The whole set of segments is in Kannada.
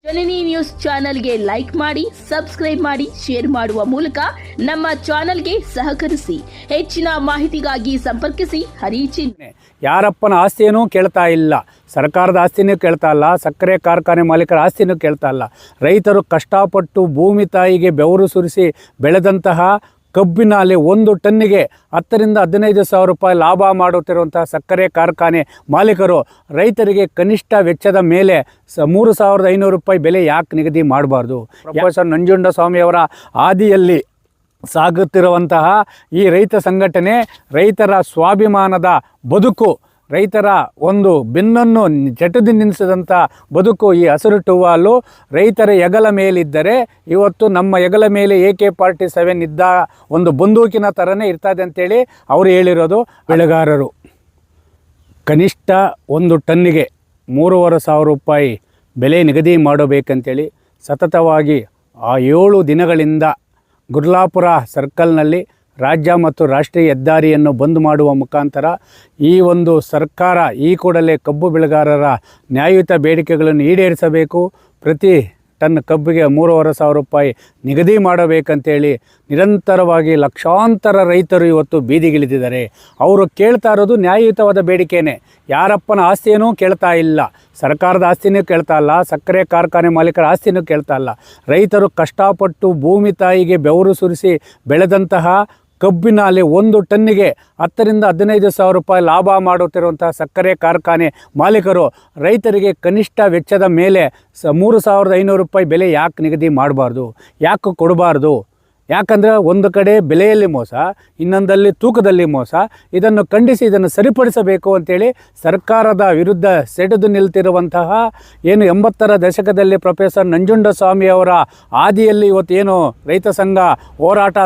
ಜನನಿ ನ್ಯೂಸ್ ಚಾನೆಲ್ಗೆ ಲೈಕ್ ಮಾಡಿ, ಸಬ್ಸ್ಕ್ರೈಬ್ ಮಾಡಿ, ಶೇರ್ ಮಾಡುವ ಮೂಲಕ ನಮ್ಮ ಚಾನೆಲ್ಗೆ ಸಹಕರಿಸಿ. ಹೆಚ್ಚಿನ ಮಾಹಿತಿಗಾಗಿ ಸಂಪರ್ಕಿಸಿ ಹರಿಚಿಹ್ನೆ. ಯಾರಪ್ಪನ ಆಸ್ತಿಯನ್ನೂ ಕೇಳ್ತಾ ಇಲ್ಲ, ಸರ್ಕಾರದ ಆಸ್ತಿನೂ ಕೇಳ್ತಾ ಇಲ್ಲ, ಸಕ್ಕರೆ ಕಾರ್ಖಾನೆ ಮಾಲೀಕರ ಆಸ್ತಿನೂ ಕೇಳ್ತಾ ಇಲ್ಲ. ರೈತರು ಕಷ್ಟಪಟ್ಟು ಭೂಮಿ ತಾಯಿಗೆ ಬೆವರು ಸುರಿಸಿ ಬೆಳೆದಂತಹ ಕಬ್ಬಿನಲ್ಲಿ 1 ಟನ್ನಿಗೆ 10 ರಿಂದ 15 ಸಾವಿರ ರೂಪಾಯಿ ಲಾಭ ಮಾಡುತ್ತಿರುವಂಥ ಸಕ್ಕರೆ ಕಾರ್ಖಾನೆ ಮಾಲೀಕರು ರೈತರಿಗೆ ಕನಿಷ್ಠ ವೆಚ್ಚದ ಮೇಲೆ 3,500 ರೂಪಾಯಿ ಬೆಲೆ ಯಾಕೆ ನಿಗದಿ ಮಾಡಬಾರ್ದು? ಪ್ರೊಫೆಸರ್ ನಂಜುಂಡಸ್ವಾಮಿಯವರ ಹಾದಿಯಲ್ಲಿ ಸಾಗುತ್ತಿರುವಂತಹ ಈ ರೈತ ಸಂಘಟನೆ ರೈತರ ಸ್ವಾಭಿಮಾನದ ಬದುಕು, ರೈತರ ಒಂದು ಬೆನ್ನನ್ನು ಜಟದಿ ನಿಲ್ಲಿಸಿದಂಥ ಬದುಕು ಈ ಹಸಿರು ಟುವಾಲು ರೈತರ ಹೆಗಲ ಮೇಲಿದ್ದರೆ ಇವತ್ತು ನಮ್ಮ ಹೆಗಲ ಮೇಲೆ AK-47 ಇದ್ದ ಒಂದು ಬಂದೂಕಿನ ಥರನೇ ಇರ್ತದೆ ಅಂತೇಳಿ ಅವರು ಹೇಳಿರೋದು. ಬೆಳೆಗಾರರು ಕನಿಷ್ಠ 1 ಟನ್ನಿಗೆ 3,500 ರೂಪಾಯಿ ಬೆಲೆ ನಿಗದಿ ಮಾಡಬೇಕಂತೇಳಿ ಸತತವಾಗಿ 7 ದಿನಗಳಿಂದ ಗುರ್ಲಾಪುರ ಸರ್ಕಲ್ನಲ್ಲಿ ರಾಜ್ಯ ಮತ್ತು ರಾಷ್ಟ್ರೀಯ ಹೆದ್ದಾರಿಯನ್ನು ಬಂದ್ ಮಾಡುವ ಮುಖಾಂತರ ಈ ಒಂದು ಸರ್ಕಾರ ಈ ಕೂಡಲೇ ಕಬ್ಬು ಬೆಳೆಗಾರರ ನ್ಯಾಯಯುತ ಬೇಡಿಕೆಗಳನ್ನು ಈಡೇರಿಸಬೇಕು, ಪ್ರತಿ ಟನ್ ಕಬ್ಬಿಗೆ 3,500 ರೂಪಾಯಿ ನಿಗದಿ ಮಾಡಬೇಕಂತೇಳಿ ನಿರಂತರವಾಗಿ ಲಕ್ಷಾಂತರ ರೈತರು ಇವತ್ತು ಬೀದಿಗಿಳಿದಿದ್ದಾರೆ. ಅವರು ಕೇಳ್ತಾ ಇರೋದು ನ್ಯಾಯಯುತವಾದ ಬೇಡಿಕೆನೇ. ಯಾರಪ್ಪನ ಆಸ್ತಿಯನ್ನೂ ಕೇಳ್ತಾ ಇಲ್ಲ, ಸರ್ಕಾರದ ಆಸ್ತಿನೂ ಕೇಳ್ತಾ ಇಲ್ಲ, ಸಕ್ಕರೆ ಕಾರ್ಖಾನೆ ಮಾಲೀಕರ ಆಸ್ತಿನೂ ಕೇಳ್ತಾ ಇಲ್ಲ. ರೈತರು ಕಷ್ಟಪಟ್ಟು ಭೂಮಿ ತಾಯಿಗೆ ಬೆವರು ಸುರಿಸಿ ಬೆಳೆದಂತಹ ಕಬ್ಬಿನಲ್ಲಿ 1 ಟನ್ನಿಗೆ 10 ರಿಂದ 15 ಸಾವಿರ ರೂಪಾಯಿ ಲಾಭ ಮಾಡುತ್ತಿರುವಂಥ ಸಕ್ಕರೆ ಕಾರ್ಖಾನೆ ಮಾಲೀಕರು ರೈತರಿಗೆ ಕನಿಷ್ಠ ವೆಚ್ಚದ ಮೇಲೆ 3,500 ರೂಪಾಯಿ ಬೆಲೆ ಯಾಕೆ ನಿಗದಿ ಮಾಡಬಾರ್ದು, ಯಾಕೆ ಕೊಡಬಾರ್ದು? ಯಾಕಂದರೆ ಒಂದು ಕಡೆ ಬೆಲೆಯಲ್ಲಿ ಮೋಸ, ಇನ್ನೊಂದಲ್ಲಿ ತೂಕದಲ್ಲಿ ಮೋಸ. ಇದನ್ನು ಖಂಡಿಸಿ ಇದನ್ನು ಸರಿಪಡಿಸಬೇಕು ಅಂತೇಳಿ ಸರ್ಕಾರದ ವಿರುದ್ಧ ಸೆಟೆದು ನಿಲ್ತಿರುವಂತಹ ಏನು 80ರ ದಶಕದಲ್ಲಿ ಪ್ರೊಫೆಸರ್ ನಂಜುಂಡಸ್ವಾಮಿಯವರ ಹಾದಿಯಲ್ಲಿ ಇವತ್ತು ಏನು ರೈತ ಸಂಘ ಹೋರಾಟ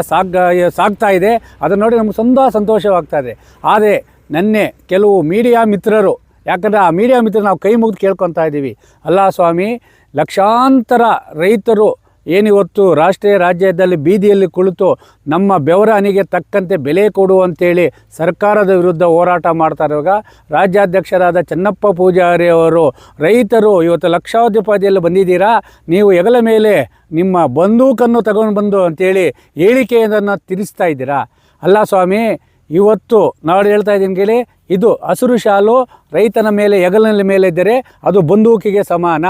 ಸಾಗ್ತಾ ಇದೆ, ಅದನ್ನು ನೋಡಿ ನಮ್ಗೆ ಸಂತೋಷವಾಗ್ತಾ ಇದೆ. ಆದರೆ ನೆನ್ನೆ ಕೆಲವು ಮೀಡಿಯಾ ಮಿತ್ರರು, ಯಾಕಂದರೆ ಆ ಮೀಡಿಯಾ ಮಿತ್ರರು ನಾವು ಕೈ ಮುಗಿದು ಕೇಳ್ಕೊತಾ ಇದ್ದೀವಿ, ಅಲ್ಲ ಸ್ವಾಮಿ, ಲಕ್ಷಾಂತರ ರೈತರು ಏನಿವತ್ತು ರಾಷ್ಟ್ರೀಯ ರಾಜ್ಯದಲ್ಲಿ ಬೀದಿಯಲ್ಲಿ ಕುಳಿತು ನಮ್ಮ ಬೆವರ ಹನಿಗೆ ತಕ್ಕಂತೆ ಬೆಲೆ ಕೊಡು ಅಂತೇಳಿ ಸರ್ಕಾರದ ವಿರುದ್ಧ ಹೋರಾಟ ಮಾಡ್ತಾ ಇರುವಾಗ ರಾಜ್ಯಾಧ್ಯಕ್ಷರಾದ ಚೆನ್ನಪ್ಪ ಪೂಜಾರಿ ಅವರು ರೈತರು ಇವತ್ತು ಲಕ್ಷಾಧಿಪತಿಯಲ್ಲಿ ಬಂದಿದ್ದೀರಾ, ನೀವು ಹೆಗಲ ಮೇಲೆ ನಿಮ್ಮ ಬಂದೂಕನ್ನು ತಗೊಂಡು ಬಂದು ಅಂತೇಳಿ ಹೇಳಿಕೆಯನ್ನು ತಿರ್ಸ್ತಾ ಇದ್ದೀರಾ. ಅಲ್ಲ ಸ್ವಾಮಿ, ಇವತ್ತು ನಾನು ಹೇಳ್ತಾ ಇದ್ದೀನಿ ಕೇಳಿ, ಇದು ಹಸಿರು ಶಾಲು ರೈತನ ಮೇಲೆ ಹೆಗಲಿನ ಮೇಲೆ ಇದ್ದರೆ ಅದು ಬಂದೂಕಿಗೆ ಸಮಾನ.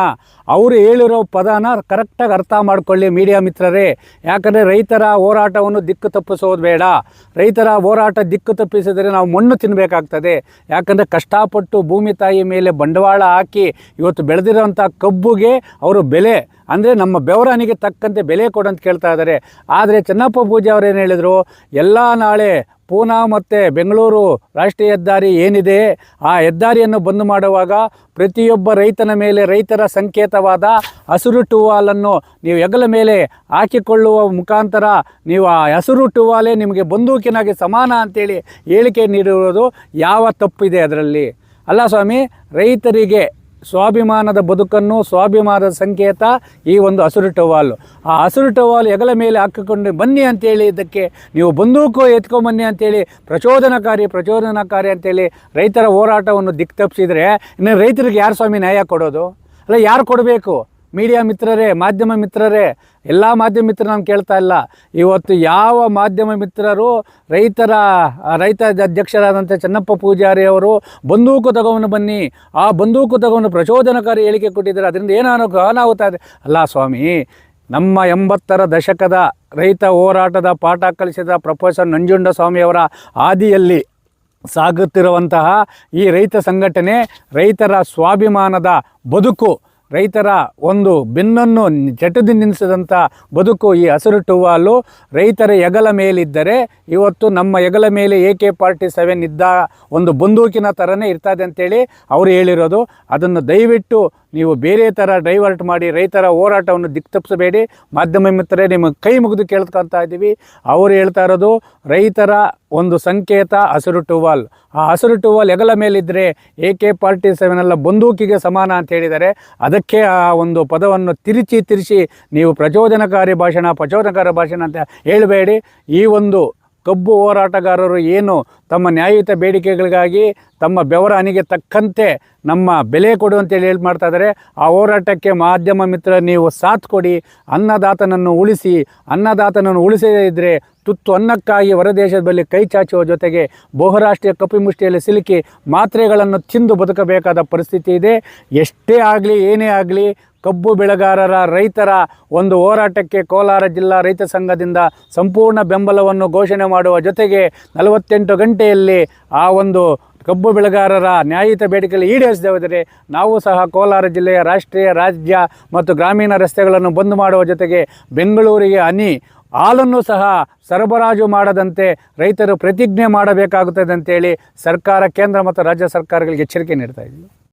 ಅವರು ಹೇಳಿರೋ ಪದನ ಕರೆಕ್ಟಾಗಿ ಅರ್ಥ ಮಾಡ್ಕೊಳ್ಳಿ ಮೀಡಿಯಾ ಮಿತ್ರರೇ. ಯಾಕಂದರೆ ರೈತರ ಹೋರಾಟವನ್ನು ದಿಕ್ಕು ತಪ್ಪಿಸೋದು ಬೇಡ. ರೈತರ ಹೋರಾಟ ದಿಕ್ಕು ತಪ್ಪಿಸಿದರೆ ನಾವು ಮಣ್ಣು ತಿನ್ನಬೇಕಾಗ್ತದೆ. ಯಾಕಂದರೆ ಕಷ್ಟಪಟ್ಟು ಭೂಮಿ ತಾಯಿ ಮೇಲೆ ಬಂಡವಾಳ ಹಾಕಿ ಇವತ್ತು ಬೆಳೆದಿರೋಂಥ ಕಬ್ಬುಗೆ ಅವರು ಬೆಲೆ ಅಂದರೆ ನಮ್ಮ ಬೆವರನಿಗೆ ತಕ್ಕಂತೆ ಬೆಲೆ ಕೊಡಂತ ಕೇಳ್ತಾ ಇದ್ದಾರೆ. ಆದರೆ ಚೆನ್ನಪ್ಪ ಪೂಜೆ ಅವರು ಏನು ಹೇಳಿದರು, ಎಲ್ಲ ನಾಳೆ ಪೂನಾ ಮತ್ತು ಬೆಂಗಳೂರು ರಾಷ್ಟ್ರೀಯ ಹೆದ್ದಾರಿ ಏನಿದೆ ಆ ಹೆದ್ದಾರಿಯನ್ನು ಬಂದ್ ಮಾಡುವಾಗ ಪ್ರತಿಯೊಬ್ಬ ರೈತನ ಮೇಲೆ ರೈತರ ಸಂಕೇತವಾದ ಹಸಿರು ಟುವಾಲನ್ನು ನೀವು ಹೆಗಲ ಮೇಲೆ ಹಾಕಿಕೊಳ್ಳುವ ಮುಖಾಂತರ ನೀವು ಆ ಹಸಿರು ಟುವಾಲೇ ನಿಮಗೆ ಬಂದೂಕಿನಾಗಿ ಸಮಾನ ಅಂತೇಳಿ ಹೇಳಿಕೆ ನೀಡಿರುವುದು ಯಾವ ತಪ್ಪಿದೆ ಅದರಲ್ಲಿ? ಅಲ್ಲ ಸ್ವಾಮಿ, ರೈತರಿಗೆ ಸ್ವಾಭಿಮಾನದ ಬದುಕನ್ನು, ಸ್ವಾಭಿಮಾನದ ಸಂಕೇತ ಈ ಒಂದು ಹಸಿರು ಟವಾಲು. ಆ ಹಸಿರು ಟವಾಲು ಹೆಗಲ ಮೇಲೆ ಹಾಕಿಕೊಂಡು ಬನ್ನಿ ಅಂತೇಳಿ ಇದಕ್ಕೆ ನೀವು ಬಂದೂಕು ಎತ್ಕೊಂಬನ್ನಿ ಅಂತೇಳಿ ಪ್ರಚೋದನಕಾರಿ ಅಂತೇಳಿ ರೈತರ ಹೋರಾಟವನ್ನು ದಿಕ್ಕು ತಪ್ಪಿಸಿದರೆ ಇನ್ನು ರೈತರಿಗೆ ಯಾರು ಸ್ವಾಮಿ ನ್ಯಾಯ ಕೊಡೋದು? ಅಲ್ಲ, ಯಾರು ಕೊಡಬೇಕು? ಮೀಡಿಯಾ ಮಿತ್ರರೇ, ಮಾಧ್ಯಮ ಮಿತ್ರರೇ, ಎಲ್ಲ ಮಾಧ್ಯಮ ಮಿತ್ರರು ನಾನು ಕೇಳ್ತಾ ಇಲ್ಲ. ಇವತ್ತು ಯಾವ ಮಾಧ್ಯಮ ಮಿತ್ರರು ರೈತ ಅಧ್ಯಕ್ಷರಾದಂಥ ಚೆನ್ನಪ್ಪ ಪೂಜಾರಿ ಅವರು ಬಂದೂಕು ತಗೊಂಡು ಬನ್ನಿ, ಆ ಬಂದೂಕು ತಗೊಂಡು ಪ್ರಚೋದನಕಾರಿ ಹೇಳಿಕೆ ಕೊಟ್ಟಿದ್ದಾರೆ, ಅದರಿಂದ ಅನಾಹುತ ಇದೆ. ಅಲ್ಲ ಸ್ವಾಮಿ, ನಮ್ಮ 80ರ ದಶಕದ ರೈತ ಹೋರಾಟದ ಪಾಠ ಕಲಿಸಿದ ಪ್ರೊಫೆಸರ್ ನಂಜುಂಡಸ್ವಾಮಿಯವರ ಹಾದಿಯಲ್ಲಿ ಸಾಗುತ್ತಿರುವಂತಹ ಈ ರೈತ ಸಂಘಟನೆ ರೈತರ ಸ್ವಾಭಿಮಾನದ ಬದುಕು, ರೈತರ ಒಂದು ಬೆನ್ನನ್ನು ಜಟದಿ ನಿಲ್ಲಿಸಿದಂಥ ಬದುಕು ಈ ಹಸಿರು ಟುವಾಲು ರೈತರ ಹೆಗಲ ಮೇಲಿದ್ದರೆ ಇವತ್ತು ನಮ್ಮ ಹೆಗಲ ಮೇಲೆ AK-47 ಇದ್ದ ಒಂದು ಬಂದೂಕಿನ ಥರನೇ ಇರ್ತದೆ ಅಂತೇಳಿ ಅವರು ಹೇಳಿರೋದು. ಅದನ್ನು ದಯವಿಟ್ಟು ನೀವು ಬೇರೆ ಥರ ಡೈವರ್ಟ್ ಮಾಡಿ ರೈತರ ಹೋರಾಟವನ್ನು ದಿಕ್ಕು ತಪ್ಪಿಸಬೇಡಿ. ಮಾಧ್ಯಮ ಮಿತ್ರರೇ, ನಿಮಗೆ ಕೈ ಮುಗಿದು ಕೇಳ್ಕೊತಾ ಇದ್ದೀವಿ. ಅವರು ಹೇಳ್ತಾ ಇರೋದು ರೈತರ ಒಂದು ಸಂಕೇತ ಹಸಿರು ಟುವಾಲ್. ಆ ಹಸಿರು ಟುವಾಲ್ ಹೆಗಲ ಮೇಲಿದ್ದರೆ AK-47 ಅಲ್ಲ ಬಂದೂಕಿಗೆ ಸಮಾನ ಅಂತ ಹೇಳಿದ್ದಾರೆ. ಅದಕ್ಕೆ ಆ ಒಂದು ಪದವನ್ನು ತಿರುಚಿ ನೀವು ಪ್ರಚೋದನಕಾರಿ ಭಾಷಣ ಅಂತ ಹೇಳಬೇಡಿ. ಈ ಒಂದು ಕಬ್ಬು ಹೋರಾಟಗಾರರು ಏನು ತಮ್ಮ ನ್ಯಾಯಯುತ ಬೇಡಿಕೆಗಳಿಗಾಗಿ ತಮ್ಮ ಬೆವರ ಹನಿಗೆ ತಕ್ಕಂತೆ ನಮ್ಮ ಬೆಲೆ ಕೊಡು ಅಂತೇಳಿ ಹೇಳಿ ಮಾಡ್ತಾ ಇದ್ದಾರೆ. ಆ ಹೋರಾಟಕ್ಕೆ ಮಾಧ್ಯಮ ಮಿತ್ರ ನೀವು ಸಾಥ್ ಕೊಡಿ. ಅನ್ನದಾತನನ್ನು ಉಳಿಸಿ. ಅನ್ನದಾತನನ್ನು ಉಳಿಸದೇ ಇದ್ದರೆ ತುತ್ತು ಅನ್ನಕ್ಕಾಗಿ ಹೊರದೇಶದ ಬಳಿ ಕೈ ಚಾಚುವ ಜೊತೆಗೆ ಬಹುರಾಷ್ಟ್ರೀಯ ಕಪಿಮುಷ್ಟಿಯಲ್ಲಿ ಸಿಲುಕಿ ಮಾತ್ರೆಗಳನ್ನು ತಿಂದು ಬದುಕಬೇಕಾದ ಪರಿಸ್ಥಿತಿ ಇದೆ. ಎಷ್ಟೇ ಆಗಲಿ ಏನೇ ಆಗಲಿ ಕಬ್ಬು ಬೆಳೆಗಾರರ ರೈತರ ಒಂದು ಹೋರಾಟಕ್ಕೆ ಕೋಲಾರ ಜಿಲ್ಲಾ ರೈತ ಸಂಘದಿಂದ ಸಂಪೂರ್ಣ ಬೆಂಬಲವನ್ನು ಘೋಷಣೆ ಮಾಡುವ ಜೊತೆಗೆ 48 ಗಂಟೆಯಲ್ಲಿ ಆ ಒಂದು ಕಬ್ಬು ಬೆಳೆಗಾರರ ನ್ಯಾಯಯುತ ಬೇಡಿಕೆಗಳು ಈಡೇರಿಸದಿದ್ದರೆ ನಾವು ಸಹ ಕೋಲಾರ ಜಿಲ್ಲೆಯ ರಾಷ್ಟ್ರೀಯ, ರಾಜ್ಯ ಮತ್ತು ಗ್ರಾಮೀಣ ರಸ್ತೆಗಳನ್ನು ಬಂದ್ ಮಾಡುವ ಜೊತೆಗೆ ಬೆಂಗಳೂರಿಗೆ ಹಾಲನ್ನು ಸಹ ಸರಬರಾಜು ಮಾಡದಂತೆ ರೈತರು ಪ್ರತಿಜ್ಞೆ ಮಾಡಬೇಕಾಗುತ್ತದೆ ಅಂತೇಳಿ ಸರ್ಕಾರ, ಕೇಂದ್ರ ಮತ್ತು ರಾಜ್ಯ ಸರ್ಕಾರಗಳಿಗೆ ಎಚ್ಚರಿಕೆ ನೀಡ್ತಾ ಇದ್ದೀವಿ.